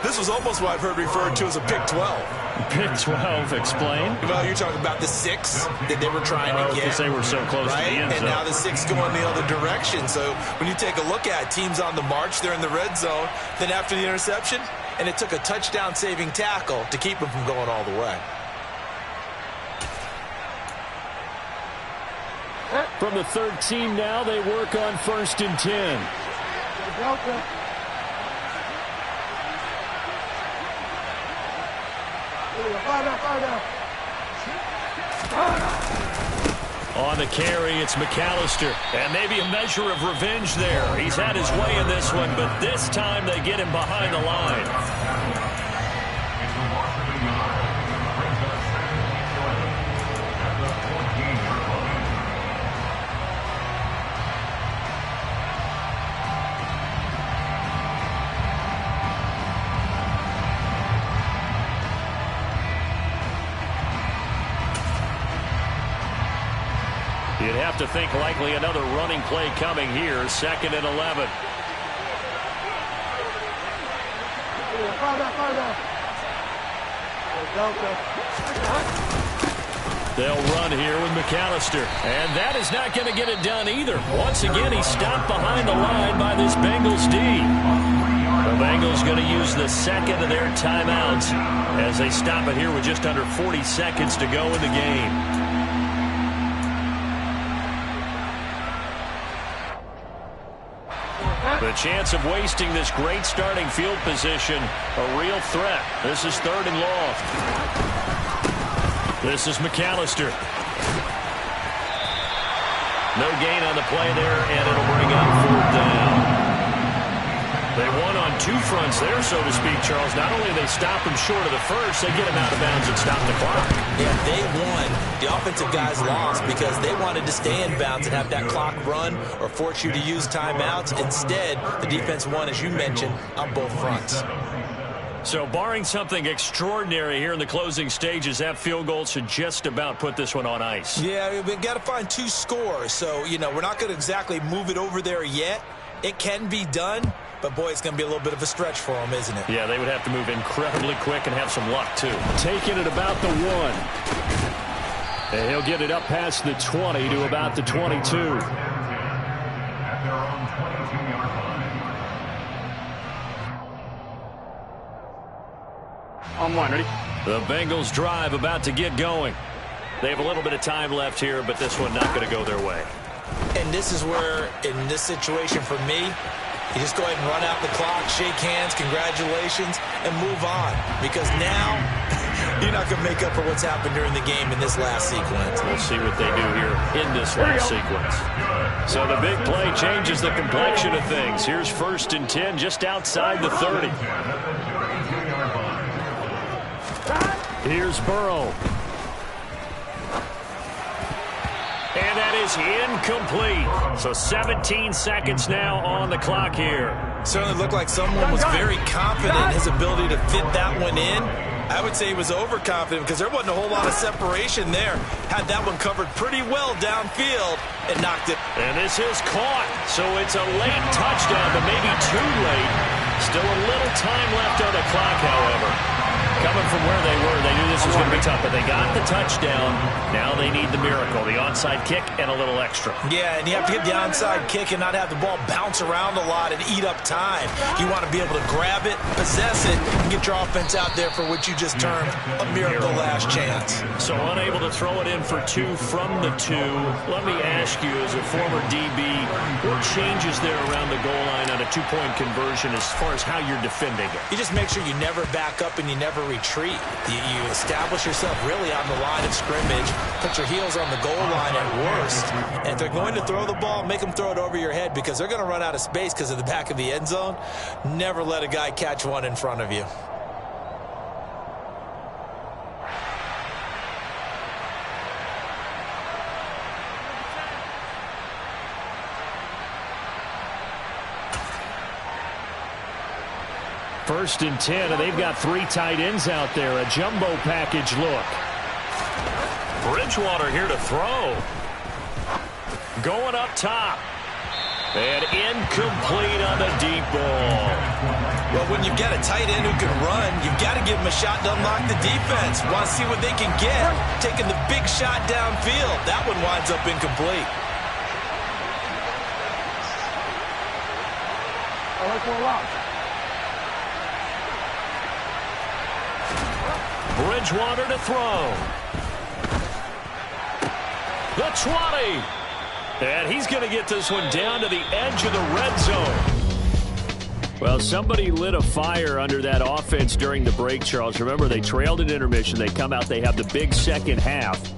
This was almost what I've heard referred to as a pick 12. Pick 12, explain. Well, you're talking about the 6 that they were trying to get. Because they were so close to the end zone. And now the 6 going the other direction. So when you take a look at teams on the march, they're in the red zone. Then after the interception, and it took a touchdown-saving tackle to keep them from going all the way. From the 13 now, they work on 1st and 10. On the carry, it's McAllister. And maybe a measure of revenge there. He's had his way in this one, but this time they get him behind the line. You'd have to think likely another running play coming here. 2nd and 11. They'll run here with McAllister. And that is not going to get it done either. Once again, he's stopped behind the line by this Bengals D. The Bengals going to use the 2nd of their timeouts as they stop it here with just under 40 seconds to go in the game. The chance of wasting this great starting field position, a real threat. This is 3rd and long. This is McAllister. No gain on the play there, and it'll bring up 4th down. They won on 2 fronts there, so to speak, Charles. Not only they stop him short of the first, they get him out of bounds and stop the clock. Yeah, they won. The offensive guys lost because they wanted to stay in bounds and have that clock run or force you to use timeouts. Instead, the defense won, as you mentioned, on both fronts. So barring something extraordinary here in the closing stages, that field goal should just about put this one on ice. Yeah, we've got to find 2 scores. So, you know, we're not going to exactly move it over there yet. It can be done. But, boy, it's going to be a little bit of a stretch for them, isn't it? Yeah, they would have to move incredibly quick and have some luck, too. Taking it about the 1. And he'll get it up past the 20 to about the 22. On 1, ready? The Bengals drive about to get going. They have a little bit of time left here, but this one not going to go their way. And this is where, in this situation for me, you just go ahead and run out the clock, shake hands, congratulations, and move on. Because now, you're not going to make up for what's happened during the game in this last sequence. We'll see what they do here in this last sequence. So the big play changes the complexion of things. Here's 1st and 10 just outside the 30. Here's Burrow. And that is incomplete. So 17 seconds now on the clock here. Certainly looked like someone was very confident in his ability to fit that one in. I would say he was overconfident because there wasn't a whole lot of separation there. Had that one covered pretty well downfield and knocked it. And this is caught. So it's a late touchdown, but maybe too late. Still a little time left on the clock, however. Coming from where they were, they knew this was going to be tough, but they got the touchdown. Now they need the miracle, the onside kick and a little extra. Yeah, and you have to get the onside kick and not have the ball bounce around a lot and eat up time. You want to be able to grab it, possess it, and get your offense out there for what you just termed a miracle last chance. So unable to throw it in for 2 from the 2. Let me ask you, as a former DB, what changes there around the goal line on a 2-point conversion as far as how you're defending it? You just make sure you never back up and you never retreat. You establish yourself really on the line of scrimmage, put your heels on the goal line at worst. And if they're going to throw the ball, make them throw it over your head because they're going to run out of space because of the back of the end zone. Never let a guy catch one in front of you. First and 10, and they've got 3 tight ends out there. A jumbo package look. Bridgewater here to throw. Going up top. And incomplete on the deep ball. Well, when you've got a tight end who can run, you've got to give him a shot to unlock the defense. Want to see what they can get, taking the big shot downfield. That one winds up incomplete. Bridgewater to throw. The 20. And he's going to get this one down to the edge of the red zone. Well, somebody lit a fire under that offense during the break, Charles. Remember, they trailed at intermission. They come out, they have the big second half.